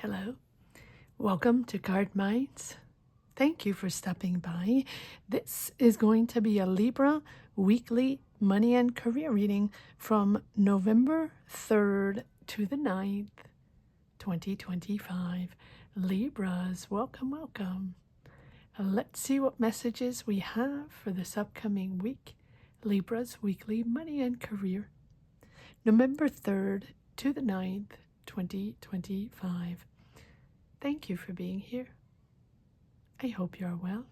Hello, welcome to Cardminds. Thank you for stopping by. This is going to be a Libra weekly money and career reading from November 3rd to the 9th, 2025. Libras, welcome, welcome. Let's see what messages we have for this upcoming week. Libra's weekly money and career. November 3rd to the 9th, 2025. Thank you for being here. I hope you are well.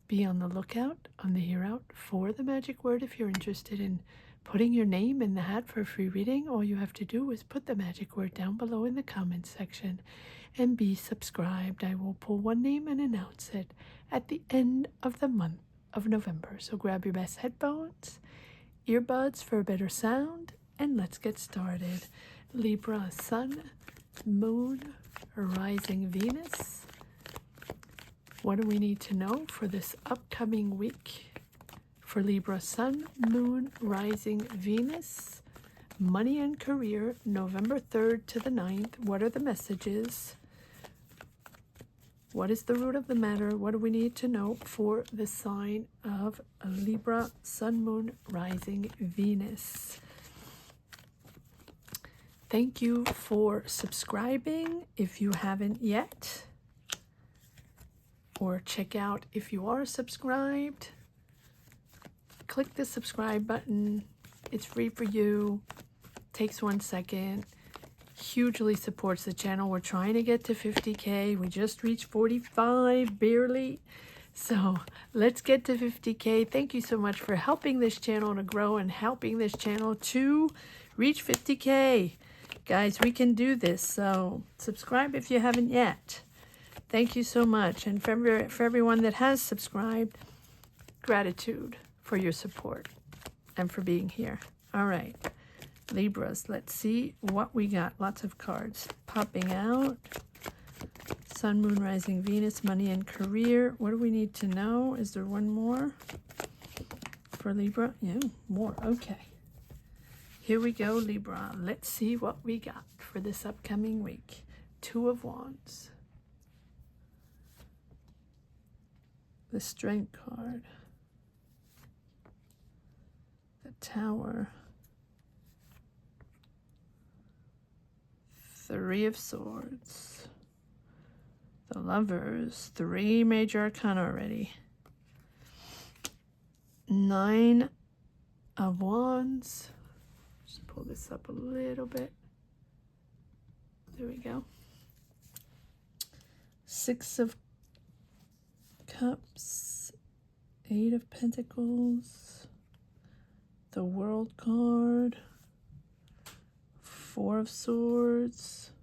Be on the lookout on the here out for the magic word. If you're interested in putting your name in the hat for a free reading, all you have to do is put the magic word down below in the comments section and be subscribed. I will pull one name and announce it at the end of the month of November. So grab your best headphones, earbuds for a better sound, and let's get started. Libra, Sun, Moon, Rising Venus. What do we need to know for this upcoming week? For Libra, Sun, Moon, Rising Venus, money and career, November 3rd to the 9th. What are the messages? What is the root of the matter? What do we need to know for the sign of Libra, Sun, Moon, Rising Venus? Thank you for subscribing if you haven't yet, or check out if you are subscribed. Click the subscribe button. It's free for you. Takes 1 second. Hugely supports the channel. We're trying to get to 50K. We just reached 45, barely. So let's get to 50K. Thank you so much for helping this channel to grow and helping this channel to reach 50K. Guys, we can do this, so subscribe if you haven't yet. Thank you so much. And for everyone that has subscribed, gratitude for your support and for being here. All right, Libras, let's see what we got. Lots of cards popping out. Sun, Moon, Rising Venus, money and career. What do we need to know? Is there one more for Libra? Yeah, more. Okay. Here we go, Libra. Let's see what we got for this upcoming week. Two of Wands. The Strength card. The Tower. Three of Swords. The Lovers. 3 major arcana already. 9 of Wands. Just pull this up a little bit. There we go. 6 of Cups, 8 of Pentacles, the World card, 4 of Swords,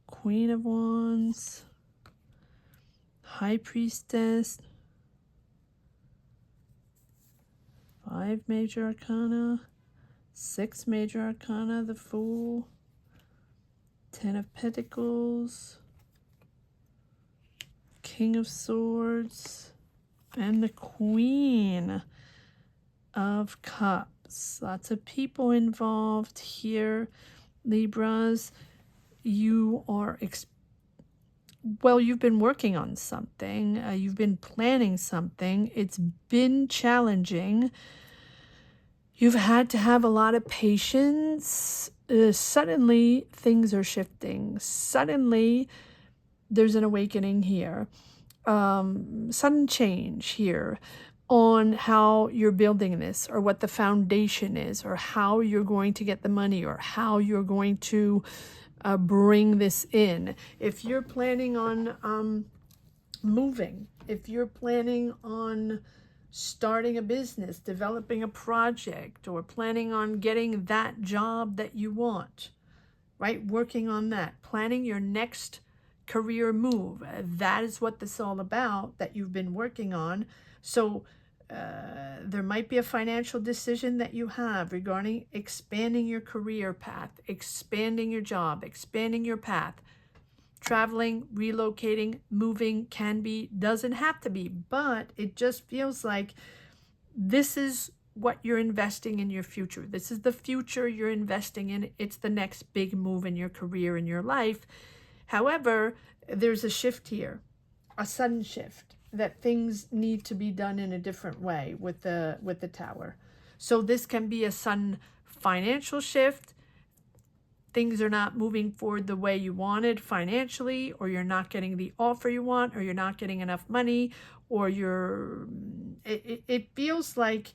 Queen of Wands, High Priestess, 5 major arcana, 6 major arcana, the Fool, 10 of Pentacles, King of Swords, and the Queen of Cups. Lots of people involved here, Libras. You are, you've been working on something. You've been planning something. It's been challenging. You've had to have a lot of patience. Suddenly, things are shifting. Suddenly, there's an awakening here. Sudden change here on how you're building this, or what the foundation is, or how you're going to get the money, or how you're going to bring this in. If you're planning on moving, if you're planning on starting a business, developing a project, or planning on getting that job that you want, right? Working on that, planning your next career move. That is what this is all about, that you've been working on. So there might be a financial decision that you have regarding expanding your career path, expanding your job, expanding your path. Traveling, relocating, moving can be, doesn't have to be, but it just feels like this is what you're investing in your future. This is the future you're investing in. It's the next big move in your career, in your life. However, there's a shift here, a sudden shift, that things need to be done in a different way with the Tower. So this can be a sudden financial shift. Things are not moving forward the way you wanted financially, or you're not getting the offer you want, or you're not getting enough money, or it feels like,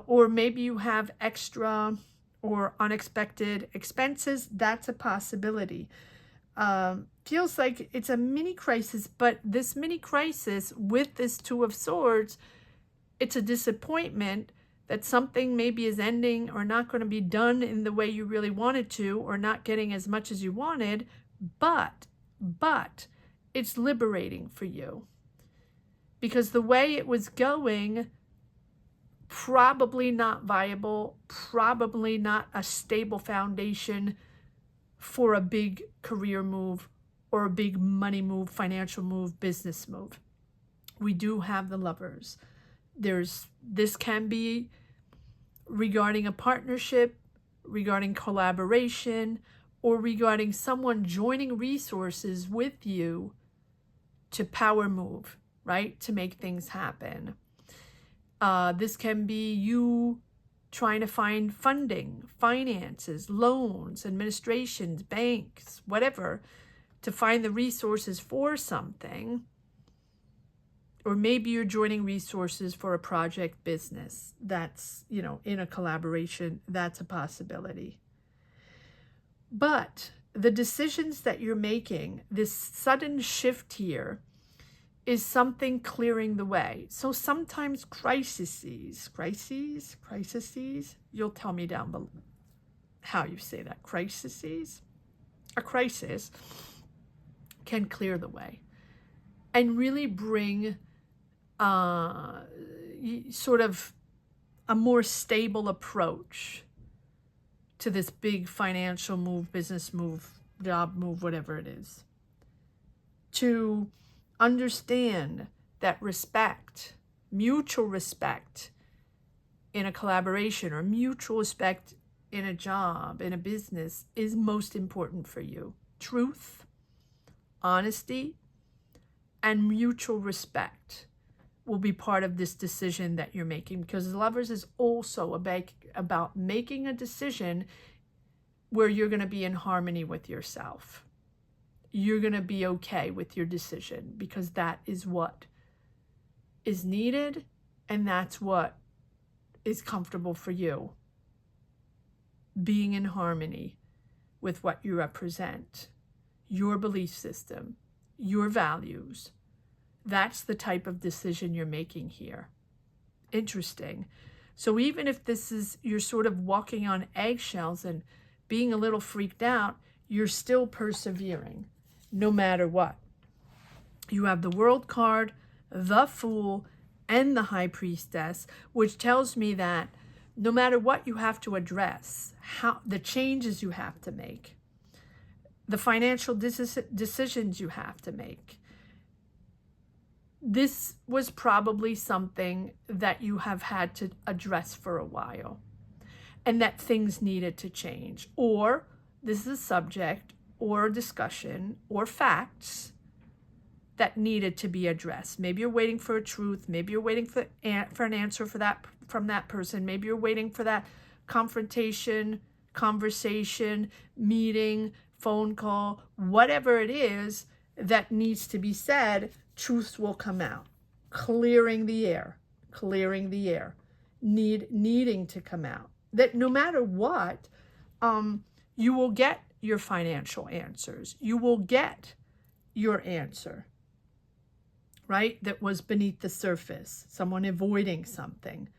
or maybe you have extra or unexpected expenses. That's a possibility. Feels like it's a mini crisis, but this mini crisis with this Two of Swords, it's a disappointment that something maybe is ending or not going to be done in the way you really wanted to, or not getting as much as you wanted, but it's liberating for you, because the way it was going, probably not viable, probably not a stable foundation for a big career move or a big money move, financial move, business move. We do have the Lovers. This can be regarding a partnership, regarding collaboration, or regarding someone joining resources with you to power move, right? To make things happen. This can be you trying to find funding, finances, loans, administrations, banks, whatever, to find the resources for something. Or maybe you're joining resources for a project business that's, in a collaboration. That's a possibility. But the decisions that you're making, this sudden shift here, is something clearing the way. So sometimes crises, you'll tell me down below how you say that, crises. A crisis can clear the way and really bring sort of a more stable approach to this big financial move, business move, job move, whatever it is. To understand that respect, mutual respect in a collaboration, or mutual respect in a job, in a business, is most important for you. Truth, honesty, and mutual respect will be part of this decision that you're making, because Lovers is also about making a decision where you're going to be in harmony with yourself. You're going to be okay with your decision, because that is what is needed, and that's what is comfortable for you. Being in harmony with what you represent, your belief system, your values. That's the type of decision you're making here. Interesting. So even if you're sort of walking on eggshells and being a little freaked out, you're still persevering no matter what. You have the World card, the Fool, and the High Priestess, which tells me that no matter what you have to address, the changes you have to make, the financial decisions you have to make, this was probably something that you have had to address for a while, and that things needed to change. Or this is a subject or a discussion or facts that needed to be addressed. Maybe you're waiting for a truth. Maybe you're waiting for an answer from that person. Maybe you're waiting for that confrontation, conversation, meeting, phone call, whatever it is that needs to be said. Truths will come out, clearing the air, needing to come out. That no matter what, you will get your financial answers. You will get your answer, right? That was beneath the surface. Someone avoiding something,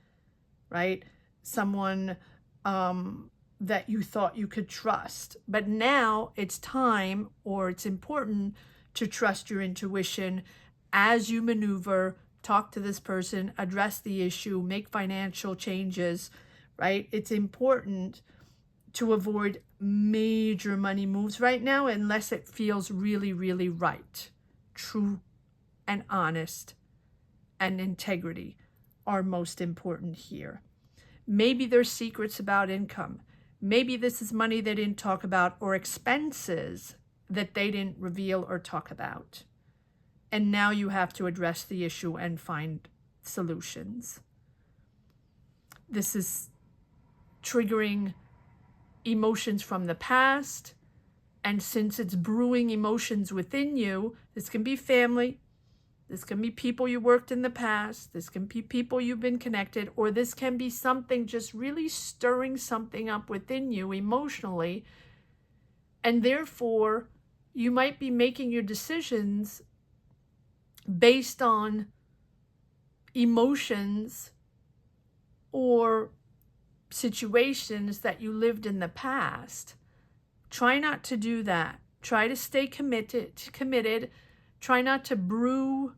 right? Someone that you thought you could trust. But now it's time, or it's important, to trust your intuition as you maneuver, talk to this person, address the issue, make financial changes, right? It's important to avoid major money moves right now unless it feels really, really right. True and honest and integrity are most important here. Maybe there's secrets about income. Maybe this is money they didn't talk about, or expenses that they didn't reveal or talk about. And now you have to address the issue and find solutions. This is triggering emotions from the past. And since it's brewing emotions within you, this can be family, this can be people you worked in the past, this can be people you've been connected, or this can be something just really stirring something up within you emotionally. And therefore, you might be making your decisions based on emotions or situations that you lived in the past. Try not to do that. Try to stay committed. Try not to brew,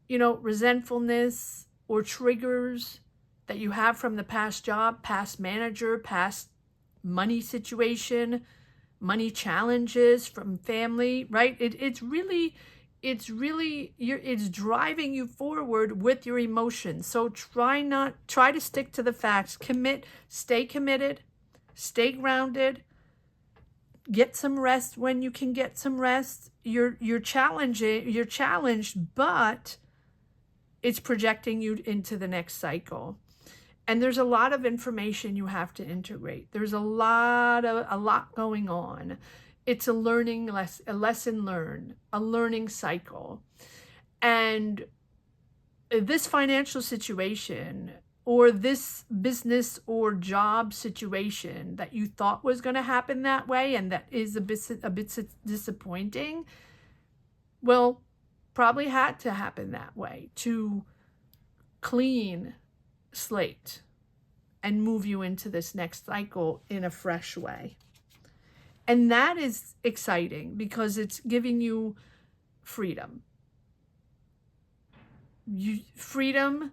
resentfulness or triggers that you have from the past job, past manager, past money situation, money challenges from family, right? It's driving you forward with your emotions. So try to stick to the facts, stay committed, stay grounded, get some rest when you can get some rest. You're challenged, but it's projecting you into the next cycle. And there's a lot of information you have to integrate. There's a lot going on. It's a lesson learned, a learning cycle. And this financial situation or this business or job situation that you thought was going to happen that way and that is a bit disappointing, well, probably had to happen that way to clean slate and move you into this next cycle in a fresh way. And that is exciting because it's giving you freedom. Freedom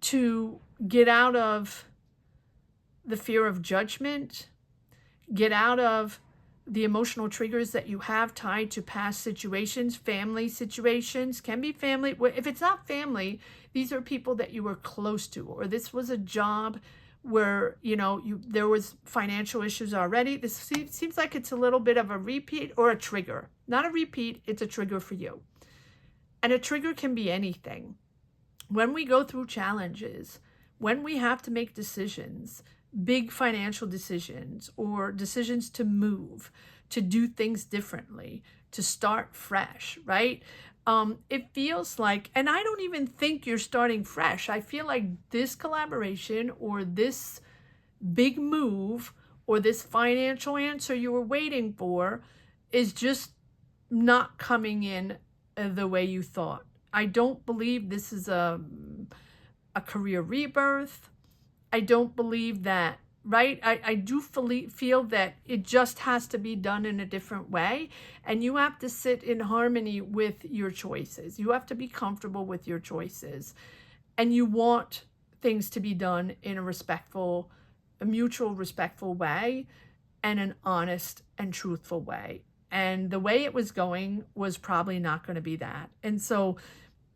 to get out of the fear of judgment, get out of the emotional triggers that you have tied to past situations, family situations, can be family. If it's not family, these are people that you were close to, or this was a job where, there was financial issues already. This seems like it's a little bit of a repeat or a trigger. Not a repeat, it's a trigger for you. And a trigger can be anything. When we go through challenges, when we have to make decisions, big financial decisions or decisions to move, to do things differently, to start fresh, right? It feels like, and I don't even think you're starting fresh. I feel like this collaboration or this big move or this financial answer you were waiting for is just not coming in the way you thought. I don't believe this is a career rebirth. I don't believe that, right? I do feel that it just has to be done in a different way. And you have to sit in harmony with your choices. You have to be comfortable with your choices. And you want things to be done in a mutual respectful way and an honest and truthful way. And the way it was going was probably not going to be that. And so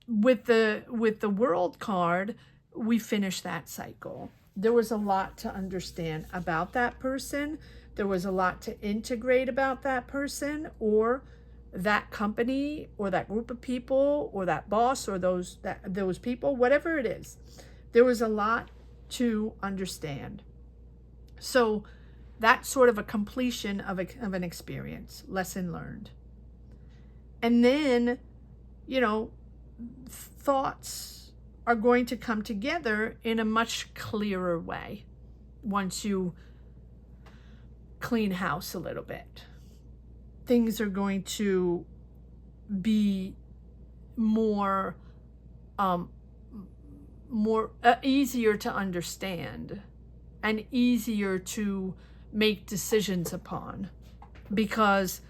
with the World card, we finished that cycle. There was a lot to understand about that person. There was a lot to integrate about that person or that company or that group of people or that boss or those people, whatever it is. There was a lot to understand. So that's sort of a completion of an experience, lesson learned. And then, thoughts are going to come together in a much clearer way once you clean house a little bit. Things are going to be more easier to understand and easier to make decisions upon, because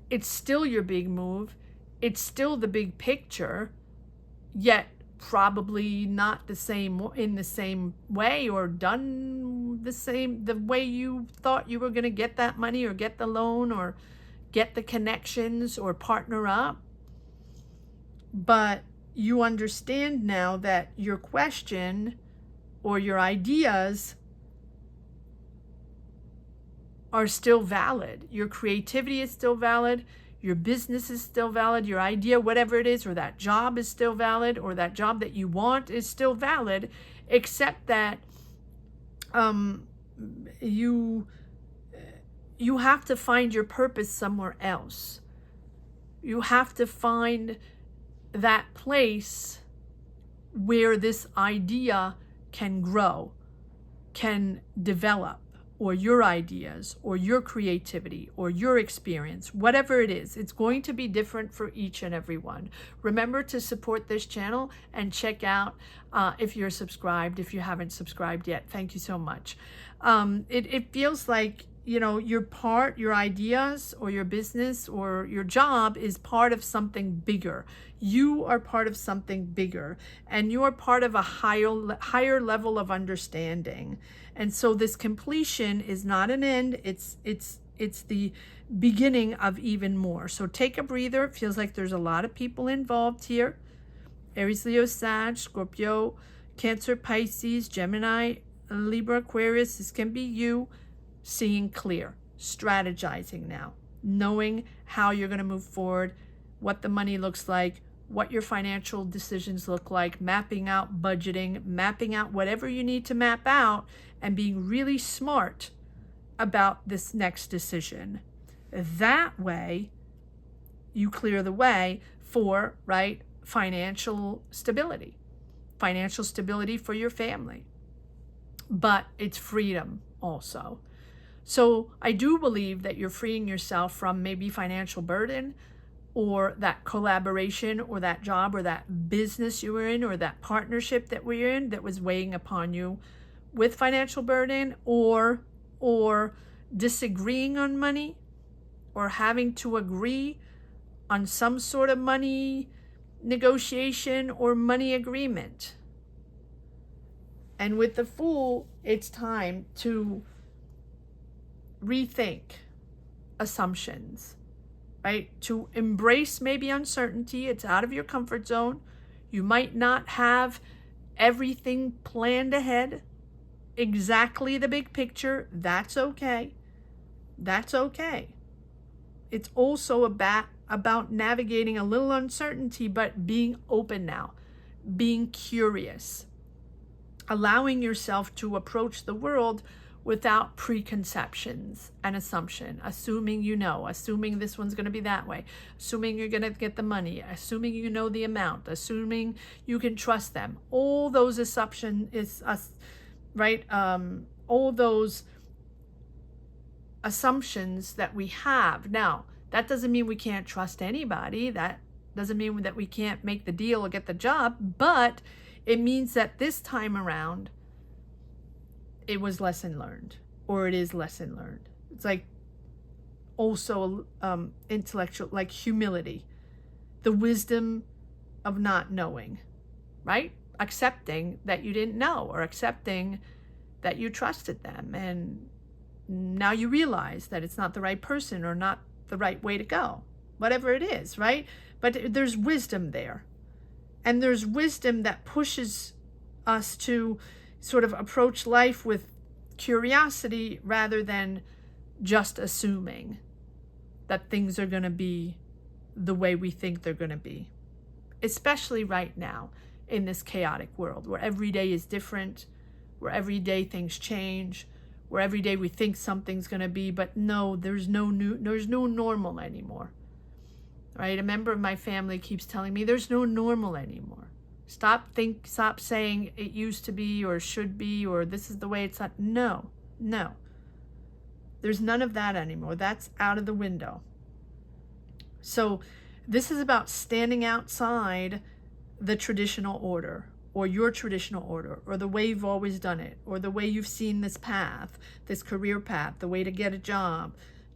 it's still your big move, it's still the big picture, yet probably not in the same way or done the way you thought you were going to get that money or get the loan or get the connections or partner up. But you understand now that your question or your ideas are still valid. Your creativity is still valid. Your business is still valid. Your idea, whatever it is, or that job is still valid, or that job that you want is still valid, except that you have to find your purpose somewhere else. You have to find that place where this idea can grow, can develop, or your ideas, or your creativity, or your experience, whatever it is. It's going to be different for each and every one. Remember to support this channel and check out if you're subscribed, if you haven't subscribed yet. Thank you so much. It feels like, you know, your ideas or your business or your job is part of something bigger. You are part of something bigger, and you are part of a higher level of understanding. And so this completion is not an end. It's the beginning of even more. So take a breather. It feels like there's a lot of people involved here. Aries, Leo, Sag, Scorpio, Cancer, Pisces, Gemini, Libra, Aquarius. This can be you seeing clear, strategizing now, knowing how you're going to move forward, what the money looks like, what your financial decisions look like, mapping out budgeting, mapping out whatever you need to map out, and being really smart about this next decision. That way, you clear the way for, right, financial stability for your family. But it's freedom also. So I do believe that you're freeing yourself from maybe financial burden, or that collaboration, or that job, or that business you were in, or that partnership that we're in that was weighing upon you with financial burden, or disagreeing on money, or having to agree on some sort of money negotiation or money agreement. And with the Fool, it's time to rethink assumptions, right? To embrace maybe uncertainty. It's out of your comfort zone. You might not have everything planned ahead, exactly the big picture. That's okay. That's okay. It's also about navigating a little uncertainty, but being open now, being curious, allowing yourself to approach the world without preconceptions and assumption, assuming you know, assuming this one's going to be that way, assuming you're going to get the money, assuming you know the amount, assuming you can trust them. All those assumptions is right. All those assumptions that we have. Now, that doesn't mean we can't trust anybody. That doesn't mean that we can't make the deal or get the job, but it means that this time around, it was lesson learned, or it is lesson learned. It's like also intellectual, like humility, the wisdom of not knowing, right? Accepting that you didn't know, or accepting that you trusted them, and now you realize that it's not the right person or not the right way to go, whatever it is, right? But there's wisdom there, and there's wisdom that pushes us to sort of approach life with curiosity rather than just assuming that things are going to be the way we think they're going to be, especially right now in this chaotic world where every day is different, where every day things change, where every day we think something's going to be, but no, there's no normal anymore, right? A member of my family keeps telling me there's no normal anymore. Stop saying it used to be, or should be, or this is the way it's not. No. There's none of that anymore. That's out of the window. So this is about standing outside the traditional order, or your traditional order, or the way you've always done it, or the way you've seen this path, this career path, the way to get a job,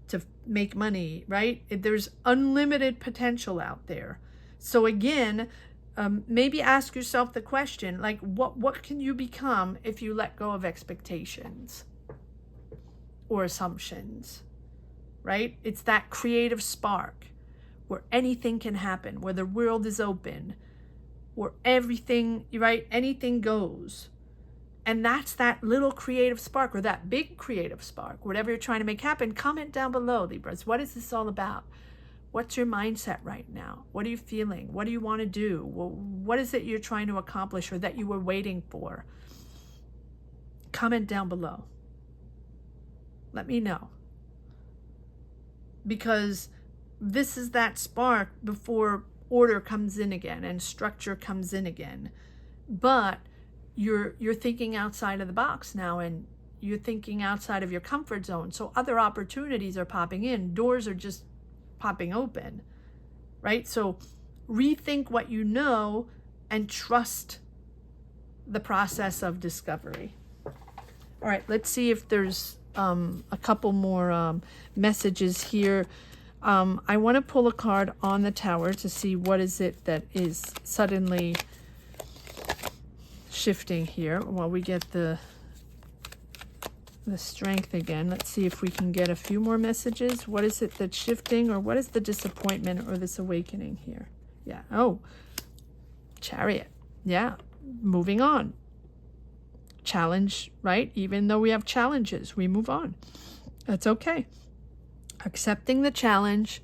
to make money, right? There's unlimited potential out there. So again, maybe ask yourself the question, like, what can you become if you let go of expectations or assumptions, right? It's that creative spark where anything can happen, where the world is open, where everything, right? Anything goes. And that's that little creative spark, or that big creative spark, whatever you're trying to make happen. Comment down below, Libras. What is this all about? What's your mindset right now? What are you feeling? What do you want to do? What is it you're trying to accomplish, or that you were waiting for? Comment down below. Let me know. Because this is that spark before order comes in again and structure comes in again. But you're thinking outside of the box now, and you're thinking outside of your comfort zone. So other opportunities are popping in. Doors are just popping open, right? So rethink what you know and trust the process of discovery. All right, let's see if there's a couple more messages here. I want to pull a card on the Tower to see what is it that is suddenly shifting here. While we get the Strength again. Let's see if we can get a few more messages. What is it that's shifting, or what is the disappointment or this awakening here? Yeah. Oh, Chariot. Yeah. Moving on. Challenge, right? Even though we have challenges, we move on. That's okay. Accepting the challenge,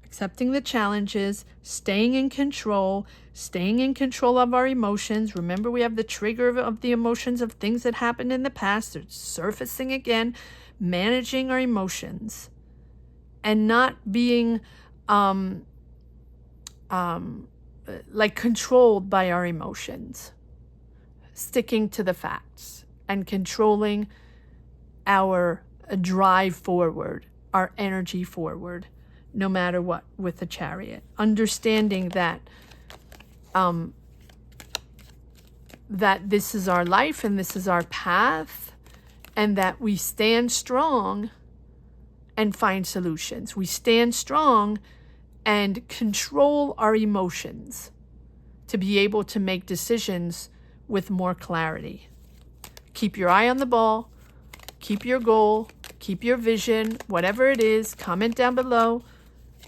accepting the challenges, staying in control of our emotions. Remember, we have the trigger of the emotions of things that happened in the past. They're surfacing again. Managing our emotions and not being like controlled by our emotions. Sticking to the facts and controlling our drive forward, our energy forward, no matter what, with the Chariot. Understanding that that this is our life and this is our path, and that we stand strong and find solutions. We stand strong and control our emotions to be able to make decisions with more clarity. Keep your eye on the ball, keep your goal, keep your vision, whatever it is. Comment down below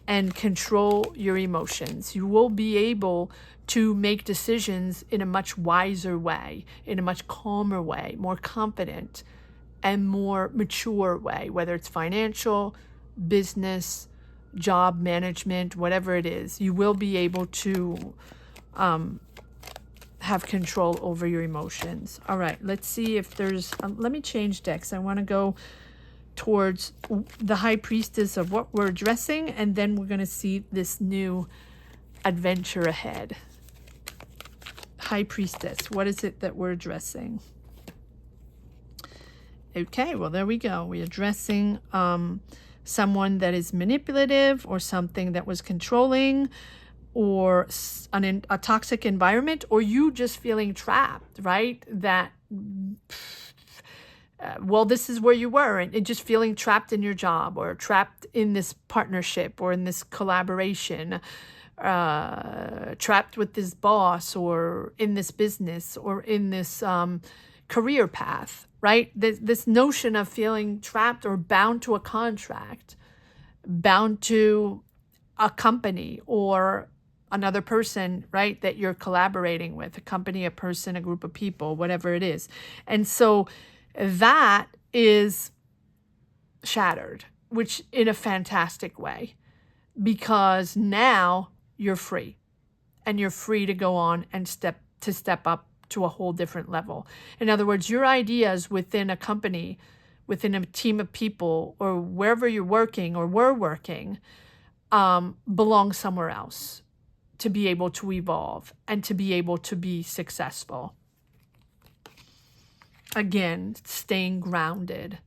and control your emotions. You will be able to make decisions in a much wiser way, in a much calmer way, more confident and more mature way, whether it's financial, business, job management, whatever it is. You will be able to have control over your emotions. All right, let's see if there's, let me change decks. I want to go towards the High Priestess of what we're addressing, and then we're going to see this new adventure ahead. High Priestess, what is it that we're addressing? Okay, well, there we go. We're addressing someone that is manipulative, or something that was controlling, or a toxic environment, or you just feeling trapped, right? That, well, this is where you were, and just feeling trapped in your job, or trapped in this partnership, or in this collaboration, trapped with this boss, or in this business, or in this career path, right? This notion of feeling trapped or bound to a contract, bound to a company or another person, right, that you're collaborating with, a company, a person, a group of people, whatever it is. And so that is shattered, which in a fantastic way, because now you're free, and you're free to go on and step up to a whole different level. In other words, your ideas within a company, within a team of people, or wherever you're working or were working, belong somewhere else to be able to evolve and to be able to be successful. Again, staying grounded,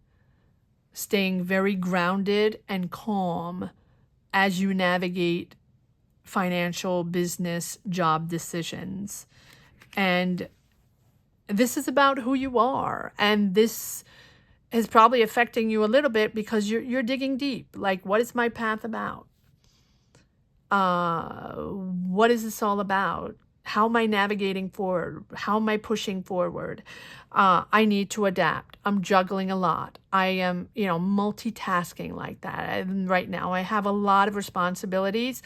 staying very grounded and calm as you navigate financial, business, job decisions. And this is about who you are. And this is probably affecting you a little bit because you're digging deep. Like, what is my path about? What is this all about? How am I navigating forward? How am I pushing forward? I need to adapt. I'm juggling a lot. I am, multitasking like that. And right now I have a lot of responsibilities.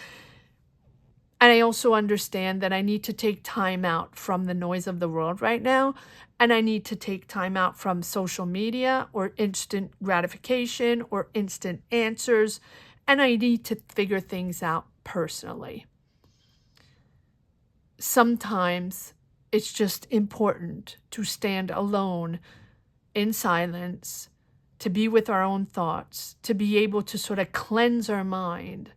And I also understand that I need to take time out from the noise of the world right now. And I need to take time out from social media or instant gratification or instant answers. And I need to figure things out personally. Sometimes it's just important to stand alone in silence, to be with our own thoughts, to be able to sort of cleanse our mind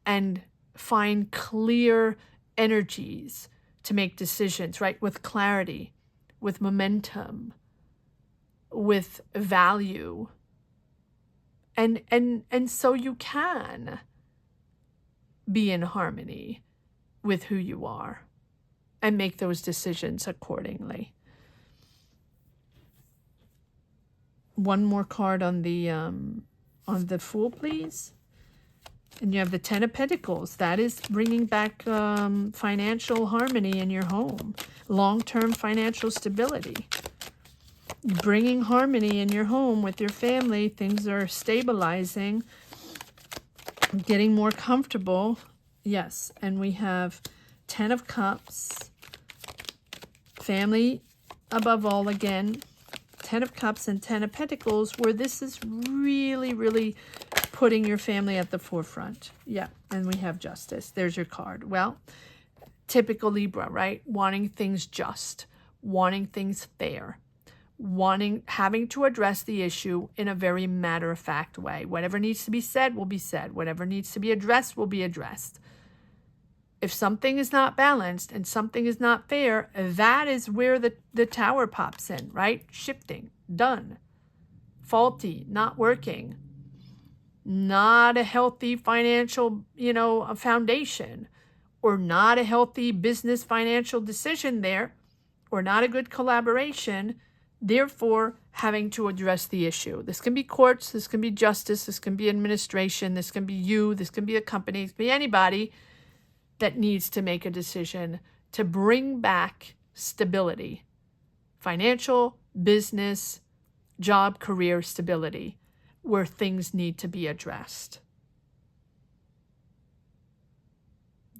and find clear energies to make decisions, right? With clarity, with momentum, with value. And so you can be in harmony with who you are and make those decisions accordingly. One more card on the Fool, please. And you have the Ten of Pentacles. That is bringing back financial harmony in your home. Long-term financial stability. Bringing harmony in your home with your family. Things are stabilizing. Getting more comfortable. Yes. And we have Ten of Cups. Family above all again. Ten of Cups and Ten of Pentacles, where this is really, really putting your family at the forefront. Yeah, and we have Justice. There's your card. Well, typical Libra, right? Wanting things just, wanting things fair, having to address the issue in a very matter-of-fact way. Whatever needs to be said will be said. Whatever needs to be addressed will be addressed. If something is not balanced and something is not fair, that is where the tower pops in, right? Shifting, done, faulty, not working, not a healthy financial, a foundation, or not a healthy business financial decision there, or not a good collaboration, therefore having to address the issue. This can be courts, this can be justice, this can be administration, this can be you, this can be a company, this can be anybody that needs to make a decision to bring back stability, financial, business, job, career stability, where things need to be addressed.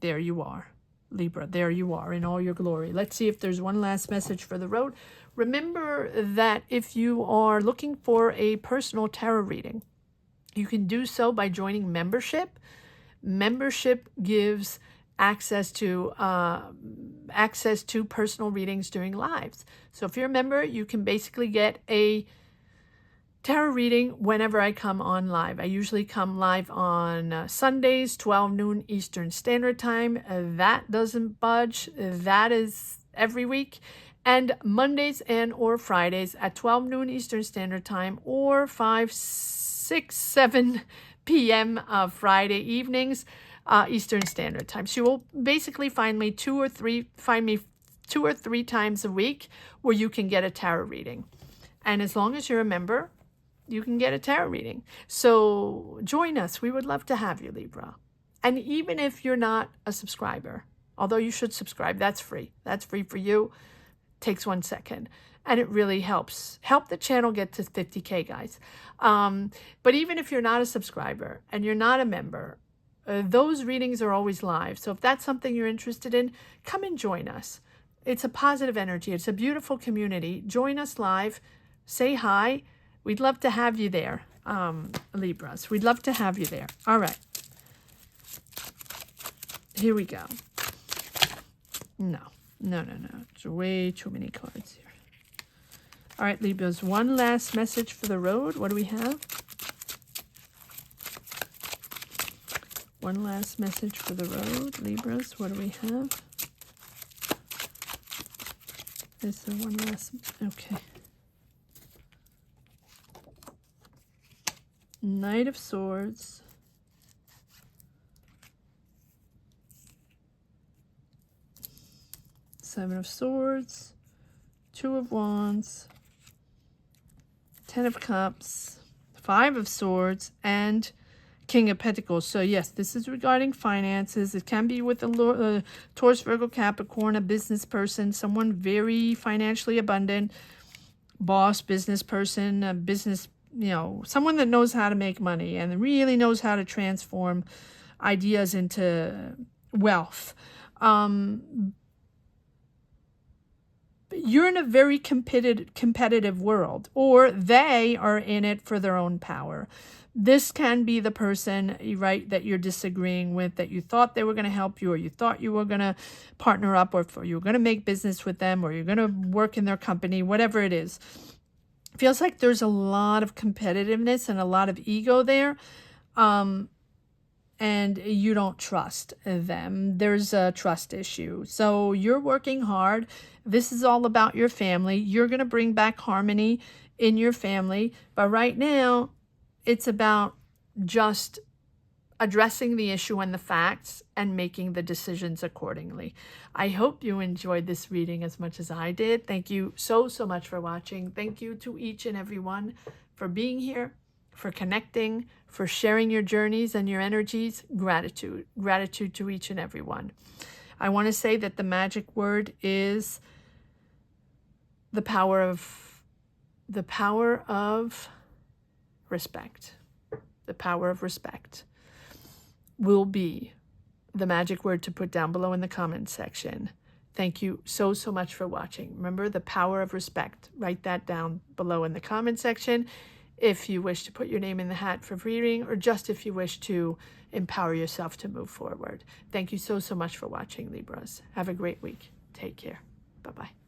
There you are, Libra. There you are in all your glory. Let's see if there's one last message for the road. Remember that if you are looking for a personal tarot reading, you can do so by joining membership. Membership gives access to personal readings during lives. So if you're a member, you can basically get a tarot reading whenever I come on live. I usually come live on Sundays, 12 noon Eastern Standard Time. That doesn't budge. That is every week. And Mondays and or Fridays at 12 noon Eastern Standard Time, or 5, 6, 7 p.m. Friday evenings. Eastern Standard Time. So you will basically find me two or three times a week where you can get a tarot reading. And as long as you're a member, you can get a tarot reading. So join us. We would love to have you, Libra. And even if you're not a subscriber, although you should subscribe, that's free. That's free for you. Takes 1 second. And it really helps. Help the channel get to 50K, guys. But even if you're not a subscriber and you're not a member, those readings are always live. So if that's something you're interested in, come and join us. It's a positive energy. It's a beautiful community. Join us live. Say hi. We'd love to have you there, Libras. We'd love to have you there. All right. Here we go. No. It's way too many cards here. All right, Libras. One last message for the road. What do we have? One last message for the road, Libras. What do we have? Is there one last? Okay. Knight of Swords. Seven of Swords. Two of Wands. 10 of Cups. 5 of Swords. And King of Pentacles. So yes, this is regarding finances. It can be with a Taurus, Virgo, Capricorn, a business person, someone very financially abundant, boss, business person, a business, someone that knows how to make money and really knows how to transform ideas into wealth. You're in a very competitive world, or they are in it for their own power. This can be the person, right, that you're disagreeing with, that you thought they were going to help you, or you thought you were going to partner up, or you were going to make business with them, or you're going to work in their company, whatever it is. It feels like there's a lot of competitiveness and a lot of ego there. And you don't trust them. There's a trust issue. So you're working hard. This is all about your family. You're going to bring back harmony in your family. But right now, it's about just addressing the issue and the facts and making the decisions accordingly. I hope you enjoyed this reading as much as I did. Thank you so much for watching. Thank you to each and every one for being here, for connecting, for sharing your journeys and your energies. Gratitude. Gratitude to each and every one. I want to say that the magic word is the power of respect. The power of respect will be the magic word to put down below in the comments section. Thank you so much for watching. Remember, the power of respect. Write that down below in the comment section if you wish to put your name in the hat for reading, or just if you wish to empower yourself to move forward. Thank you so much for watching, Libras. Have a great week. Take care. Bye-bye.